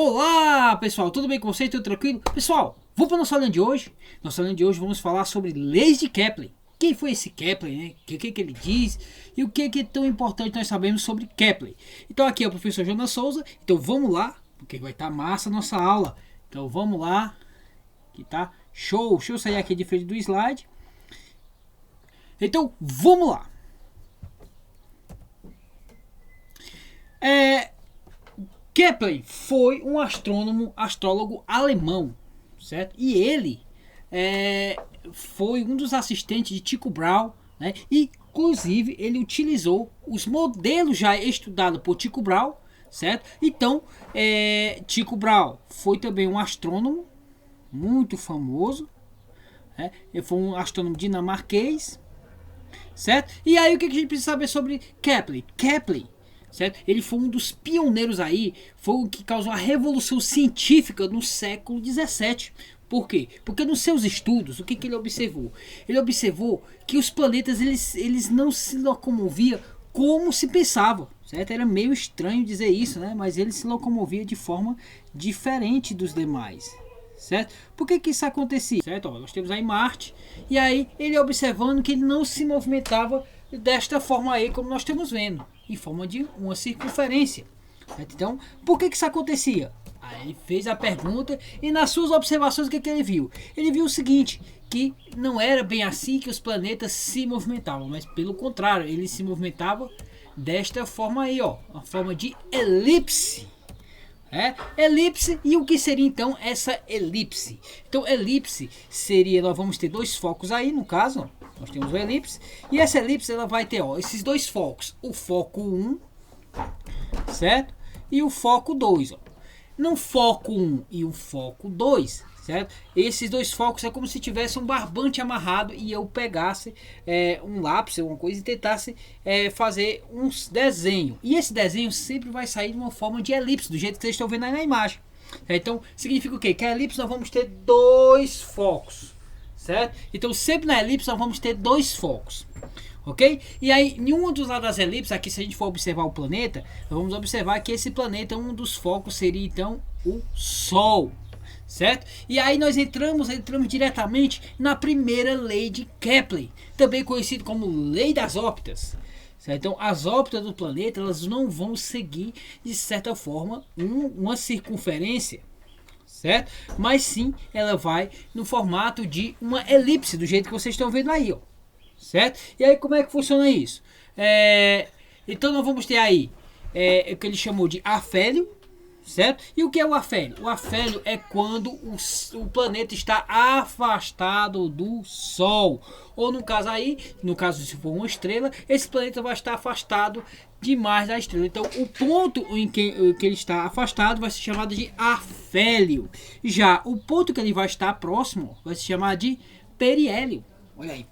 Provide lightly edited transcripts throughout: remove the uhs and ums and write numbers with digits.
Olá pessoal, tudo bem com vocês? Tudo tranquilo? Pessoal, vamos para a nossa aula de hoje. Nossa aula de hoje vamos falar sobre leis de Kepler. Quem foi esse Kepler, né? O que ele diz e o que é tão importante nós sabemos sobre Kepler. Então aqui é o professor Jonas Souza. Então vamos lá, porque vai estar massa a nossa aula. Então vamos lá, que tá show. Deixa eu sair aqui de frente do slide. Então vamos lá. Kepler foi um astrólogo alemão, certo? E ele foi um dos assistentes de Tycho Brahe, né? E, inclusive, ele utilizou os modelos já estudados por Tycho Brahe, certo? Então, Tycho Brahe foi também um astrônomo muito famoso, né? Ele foi um astrônomo dinamarquês, certo? E aí, o que a gente precisa saber sobre Kepler? Kepler, certo? Ele foi um dos pioneiros aí, foi o que causou a revolução científica no século 17. Por quê? Porque nos seus estudos, o que ele observou? Ele observou que os planetas eles não se locomoviam como se pensava, certo? Era meio estranho dizer isso, né? Mas ele se locomovia de forma diferente dos demais, certo? Por que isso acontecia? Certo? Ó, nós temos aí Marte, e aí ele observando que ele não se movimentava desta forma aí como nós estamos vendo, em forma de uma circunferência, certo? Então, por que isso acontecia? Aí ele fez a pergunta e nas suas observações o que ele viu? Ele viu o seguinte, que não era bem assim que os planetas se movimentavam, mas pelo contrário, eles se movimentavam desta forma aí, ó, uma forma de elipse. Elipse. E o que seria então essa elipse? Então elipse seria, nós vamos ter dois focos aí no caso, ó. Nós temos o elipse, e essa elipse ela vai ter, ó, esses dois focos, o foco 1, certo? E o foco 2, ó. No foco 1 e o foco 2, certo? Esses dois focos é como se tivesse um barbante amarrado e eu pegasse um lápis, alguma coisa, e tentasse fazer um desenho. E esse desenho sempre vai sair de uma forma de elipse, do jeito que vocês estão vendo aí na imagem. Então, significa o quê? Que a elipse nós vamos ter dois focos, certo? Então, sempre na elipse nós vamos ter dois focos. Ok? E aí, em um dos lados das elipses, aqui se a gente for observar o planeta, nós vamos observar que esse planeta, um dos focos seria então o Sol, certo? E aí nós entramos diretamente na primeira lei de Kepler, também conhecido como lei das órbitas, certo? Então as órbitas do planeta, elas não vão seguir de certa forma uma circunferência, certo? Mas sim, ela vai no formato de uma elipse, do jeito que vocês estão vendo aí, ó. Certo? E aí como é que funciona isso? Então nós vamos ter aí o que ele chamou de afélio, certo? E o que é o afélio? O afélio é quando o planeta está afastado do Sol, ou no caso aí, no caso se for uma estrela, esse planeta vai estar afastado demais da estrela. Então o ponto em que ele está afastado vai ser chamado de afélio. Já o ponto que ele vai estar próximo vai se chamar de periélio. Olha aí,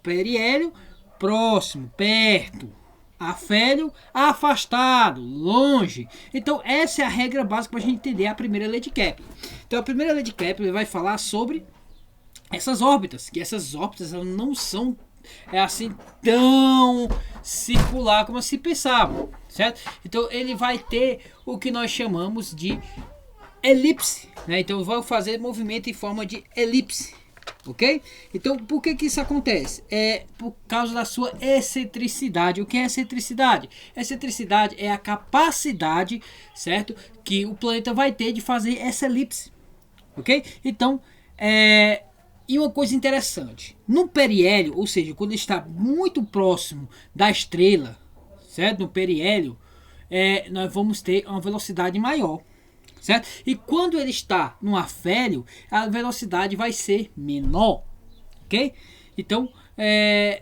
periélio, próximo, perto. Afélio, afastado, longe. Então essa é a regra básica para a gente entender a primeira lei de Kepler. Então a primeira lei de Kepler vai falar sobre essas órbitas, que essas órbitas elas não são assim tão circular como se pensava, certo? Então ele vai ter o que nós chamamos de elipse, né? Então vai fazer movimento em forma de elipse. Ok? Então por que isso acontece? Por causa da sua excentricidade. O que é excentricidade? Excentricidade é a capacidade, certo, que o planeta vai ter de fazer essa elipse. Ok? Então, e uma coisa interessante, no periélio, ou seja, quando está muito próximo da estrela, certo? No periélio, nós vamos ter uma velocidade maior, certo? E quando ele está no afélio, a velocidade vai ser menor, ok? Então,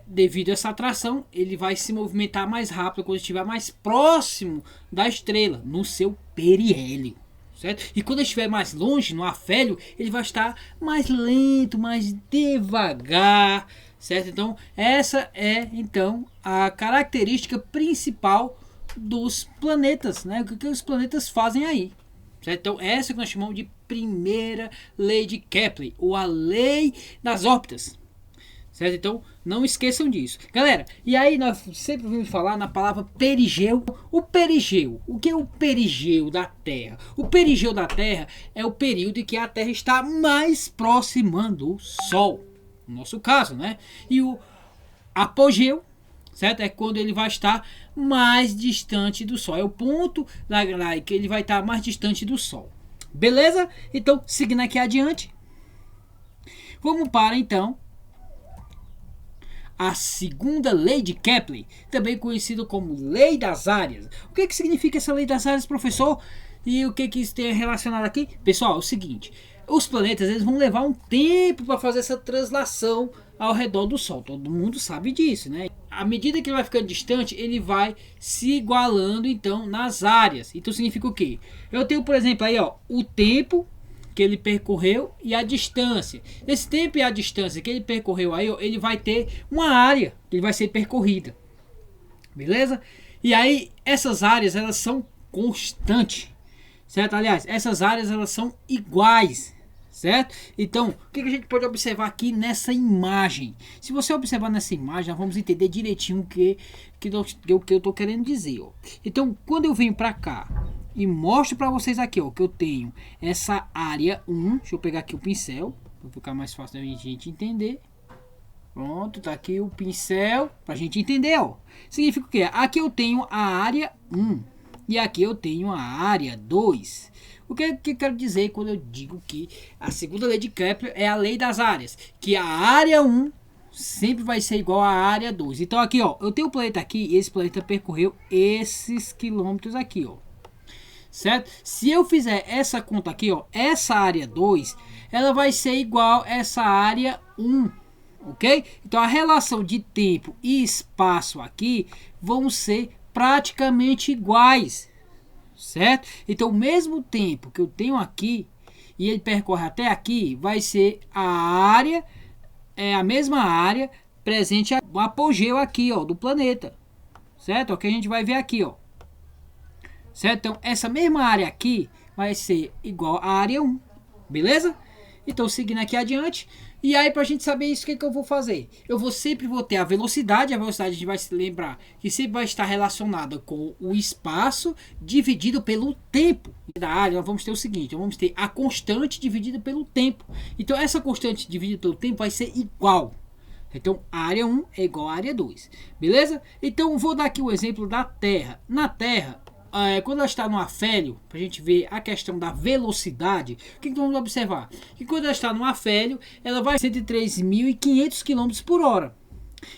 devido a essa atração, ele vai se movimentar mais rápido quando estiver mais próximo da estrela, no seu periélio, certo? E quando estiver mais longe, no afélio, ele vai estar mais lento, mais devagar, certo? Então, essa é então a característica principal dos planetas, né? O que os planetas fazem aí. Certo? Então essa que nós chamamos de primeira lei de Kepler, ou a lei das órbitas, certo? Então, não esqueçam disso. Galera, e aí nós sempre ouvimos falar na palavra perigeu. O perigeu, o que é o perigeu da Terra? O perigeu da Terra é o período em que a Terra está mais próxima do Sol, no nosso caso, né? E o apogeu, certo? É quando ele vai estar mais distante do Sol. É o ponto da grade que ele vai estar mais distante do Sol. Beleza? Então, seguindo aqui adiante, vamos para então a segunda lei de Kepler, também conhecida como lei das áreas. O que significa essa lei das áreas, professor? E o que isso tem relacionado aqui? Pessoal, é o seguinte: os planetas eles vão levar um tempo para fazer essa translação ao redor do Sol. Todo mundo sabe disso, né? À medida que ele vai ficando distante, ele vai se igualando então nas áreas. Então significa o quê? Eu tenho, por exemplo, aí ó, o tempo que ele percorreu e a distância. Esse tempo e a distância que ele percorreu aí, ó, ele vai ter uma área que ele vai ser percorrida. Beleza? E aí essas áreas elas são constantes, certo? Aliás, essas áreas elas são iguais, certo? Então, o que a gente pode observar aqui nessa imagem? Se você observar nessa imagem, nós vamos entender direitinho o que eu estou querendo dizer. Ó. Então, quando eu venho para cá e mostro para vocês aqui, ó, que eu tenho essa área 1. Deixa eu pegar aqui o pincel, para ficar mais fácil da gente entender. Pronto, tá aqui o pincel, para a gente entender, ó. Significa o quê? Aqui eu tenho a área 1 e aqui eu tenho a área 2. O que eu quero dizer quando eu digo que a segunda lei de Kepler é a lei das áreas? Que a área 1 sempre vai ser igual à área 2. Então aqui, ó, eu tenho o planeta aqui e esse planeta percorreu esses quilômetros aqui, ó. Certo? Se eu fizer essa conta aqui, ó, essa área 2, ela vai ser igual a essa área 1, ok? Então a relação de tempo e espaço aqui vão ser praticamente iguais, certo? Então o mesmo tempo que eu tenho aqui e ele percorre até aqui, vai ser a área, a mesma área presente no apogeu aqui, ó, do planeta, certo? O que a gente vai ver aqui, ó. Certo? Então, essa mesma área aqui vai ser igual à área 1. Beleza? Então, seguindo aqui adiante. E aí, para a gente saber isso, o que eu vou fazer? Eu sempre vou ter a velocidade. A velocidade a gente vai se lembrar que sempre vai estar relacionada com o espaço dividido pelo tempo. Da área, nós vamos ter o seguinte. Vamos ter a constante dividida pelo tempo. Então, essa constante dividida pelo tempo vai ser igual. Então, a área 1 é igual à área 2. Beleza? Então, vou dar aqui o exemplo da Terra. Na Terra, quando ela está no afélio, para a gente ver a questão da velocidade, o que vamos observar? Que quando ela está no afélio, ela vai 103.500 km por hora.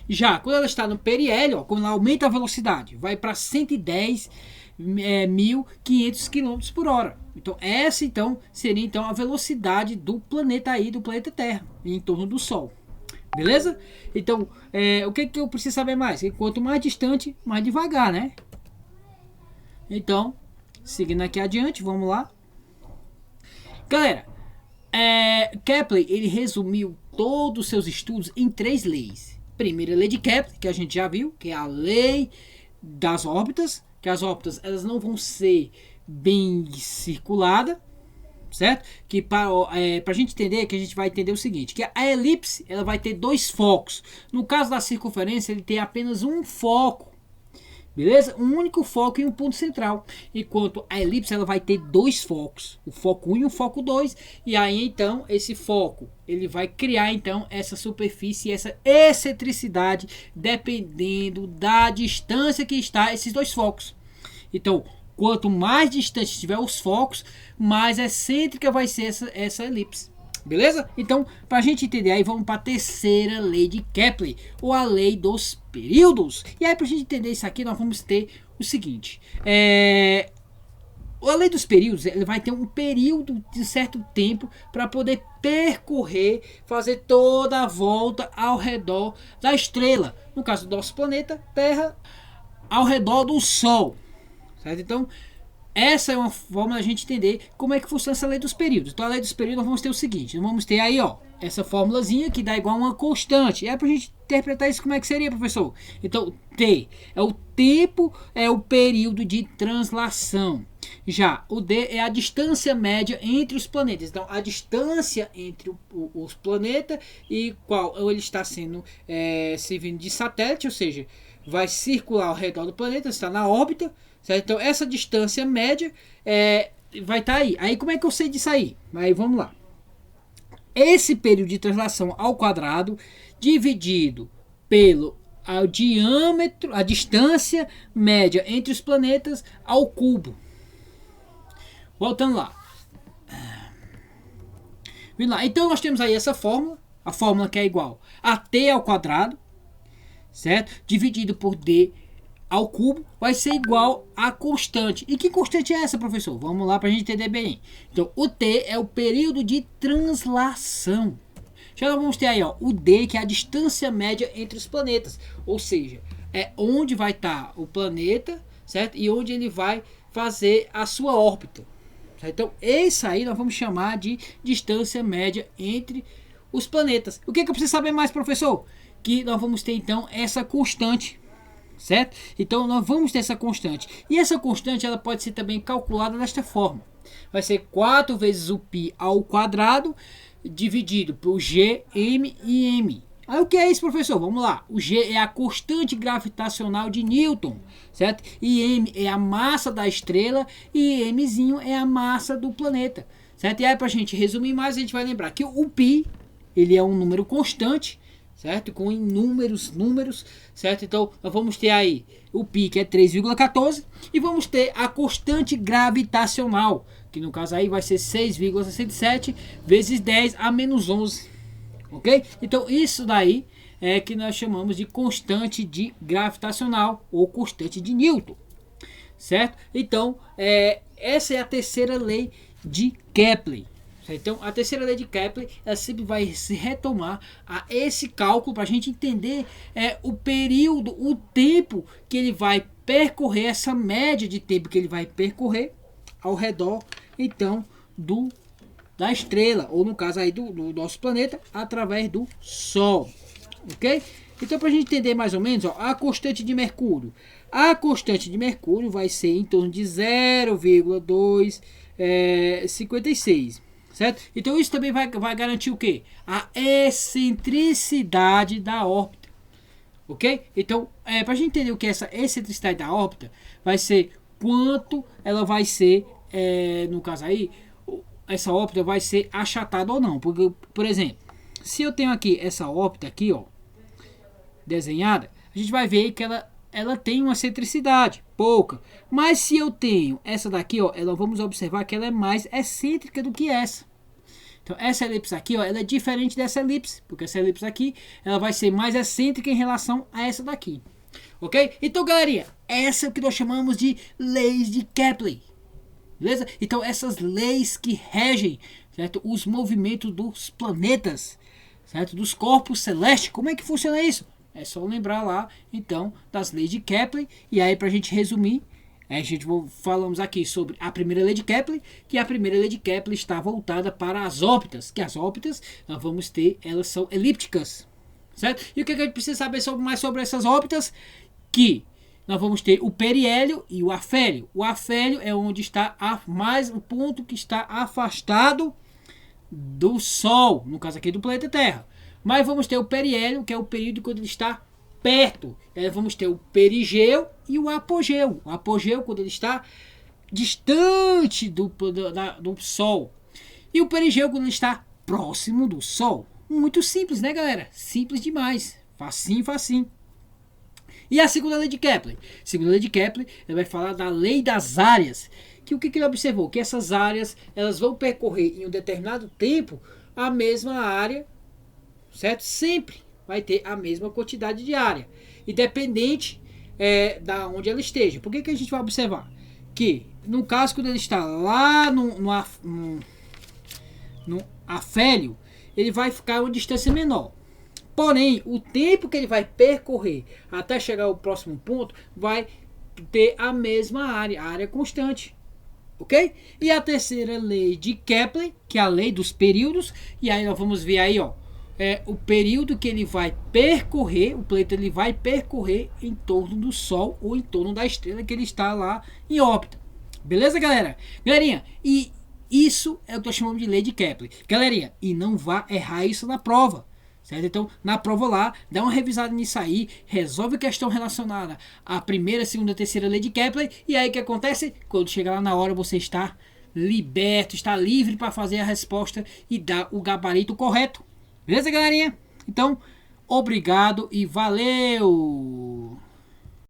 Já quando ela está no periélio, ó, quando ela aumenta a velocidade, vai para 110.500 km por hora. Então essa seria então a velocidade do planeta aí, do planeta Terra, em torno do Sol. Beleza? Então, o que eu preciso saber mais? Que quanto mais distante, mais devagar, né? Então, seguindo aqui adiante, vamos lá. Galera, Kepler, ele resumiu todos os seus estudos em 3 leis. Primeira lei de Kepler, que a gente já viu, que é a lei das órbitas, que as órbitas elas não vão ser bem circuladas, certo? Que para a gente entender, que a gente vai entender o seguinte, que a elipse ela vai ter 2 focos. No caso da circunferência, ele tem apenas um foco. Beleza? Um único foco e um ponto central. Enquanto a elipse ela vai ter 2 focos. O foco 1 e o foco 2. E aí então esse foco ele vai criar então essa superfície, essa excentricidade dependendo da distância que está esses 2 focos. Então quanto mais distante estiver os focos, mais excêntrica vai ser essa elipse. Beleza? Então, para a gente entender aí, vamos para a terceira lei de Kepler, ou a lei dos períodos. E aí, para a gente entender isso aqui, nós vamos ter o seguinte. A lei dos períodos, ele vai ter um período de certo tempo para poder percorrer, fazer toda a volta ao redor da estrela. No caso do nosso planeta, Terra, ao redor do Sol. Certo? Então, essa é uma forma da gente entender como é que funciona essa lei dos períodos. Então a lei dos períodos nós vamos ter o seguinte, nós vamos ter aí ó, essa formulazinha que dá igual a uma constante. E aí pra gente interpretar isso como é que seria, professor? Então T é o tempo, é o período de translação. Já o D é a distância média entre os planetas. Então, a distância entre os planetas e qual ele está sendo servindo de satélite, ou seja, vai circular ao redor do planeta, está na órbita, certo? Então, essa distância média vai estar aí. Aí, como é que eu sei disso aí? Aí, vamos lá. Esse período de translação ao quadrado dividido pelo diâmetro, a distância média entre os planetas ao cubo. Voltando lá. Então nós temos aí essa fórmula, a fórmula que é igual a t ao quadrado, certo? Dividido por d ao cubo vai ser igual a constante. E que constante é essa, professor? Vamos lá para a gente entender bem. Então, o t é o período de translação. Já nós vamos ter aí, ó, o d, que é a distância média entre os planetas. Ou seja, é onde vai estar o planeta, certo? E onde ele vai fazer a sua órbita. Então, esse aí nós vamos chamar de distância média entre os planetas. O que eu preciso saber mais, professor? Que nós vamos ter, então, essa constante, certo? Então, nós vamos ter essa constante. E essa constante, ela pode ser também calculada desta forma. Vai ser 4 vezes o π ao quadrado, dividido por g, m e m. Aí o que é isso, professor? Vamos lá. O G é a constante gravitacional de Newton, certo? E M é a massa da estrela e Mzinho é a massa do planeta, certo? E aí, para a gente resumir mais, a gente vai lembrar que o π, ele é um número constante, certo? Com inúmeros números, certo? Então, nós vamos ter aí o π, que é 3,14, e vamos ter a constante gravitacional, que no caso aí vai ser 6,67 vezes 10 a menos 11. Ok? Então isso daí é que nós chamamos de constante de gravitacional ou constante de Newton, certo? Então essa é a terceira lei de Kepler. Então a terceira lei de Kepler, ela sempre vai se retomar a esse cálculo para a gente entender o período, o tempo que ele vai percorrer, essa média de tempo que ele vai percorrer ao redor então da estrela, ou no caso aí do nosso planeta, através do Sol, ok? Então, para a gente entender mais ou menos, ó, a constante de Mercúrio. A constante de Mercúrio vai ser em torno de 0,256, certo? Então, isso também vai garantir o quê? A excentricidade da órbita, ok? Então, para a gente entender o que é essa excentricidade da órbita, vai ser quanto ela vai ser, no caso aí, essa órbita vai ser achatada ou não. Porque, por exemplo, se eu tenho aqui essa órbita aqui, ó, desenhada, a gente vai ver que ela tem uma excentricidade pouca. Mas se eu tenho essa daqui, ó, vamos observar que ela é mais excêntrica do que essa. Então, essa elipse aqui, ó, ela é diferente dessa elipse, porque essa elipse aqui, ela vai ser mais excêntrica em relação a essa daqui. Ok? Então, galerinha, essa é o que nós chamamos de leis de Kepler. Beleza? Então essas leis que regem, certo, os movimentos dos planetas, certo, dos corpos celestes, como é que funciona isso? É só lembrar lá então das leis de Kepler. E aí, para a gente resumir, falamos aqui sobre a primeira lei de Kepler, que a primeira lei de Kepler está voltada para as órbitas, que as órbitas nós vamos ter, elas são elípticas, certo? E o que a gente precisa saber mais sobre essas órbitas? Que nós vamos ter o periélio e o afélio. O afélio é onde está o ponto que está afastado do Sol, no caso aqui do planeta Terra. Mas vamos ter o periélio, que é o período quando ele está perto. Aí vamos ter o perigeu e o apogeu. O apogeu quando ele está distante do Sol. E o perigeu quando ele está próximo do Sol. Muito simples, né, galera? Simples demais. Facinho, facinho. E a segunda lei de Kepler? A segunda lei de Kepler, ele vai falar da lei das áreas. Que o que ele observou? Que essas áreas, elas vão percorrer em um determinado tempo a mesma área, certo? Sempre vai ter a mesma quantidade de área, independente da onde ela esteja. Por que a gente vai observar? Que no caso, quando ele está lá no afélio, ele vai ficar a uma distância menor. Porém, o tempo que ele vai percorrer até chegar ao próximo ponto vai ter a mesma área, a área constante. Ok? E a terceira lei de Kepler, que é a lei dos períodos. E aí nós vamos ver aí, ó, o período que ele vai percorrer, o planeta ele vai percorrer em torno do Sol ou em torno da estrela que ele está lá em órbita. Beleza, galera? Galerinha, e isso é o que eu chamo de lei de Kepler. Galerinha, e não vá errar isso na prova. Certo? Então, na prova lá, dá uma revisada nisso aí, resolve a questão relacionada à primeira, segunda, terceira lei de Kepler, e aí o que acontece? Quando chegar lá na hora, você está liberto, está livre para fazer a resposta e dar o gabarito correto. Beleza, galerinha? Então, obrigado e valeu!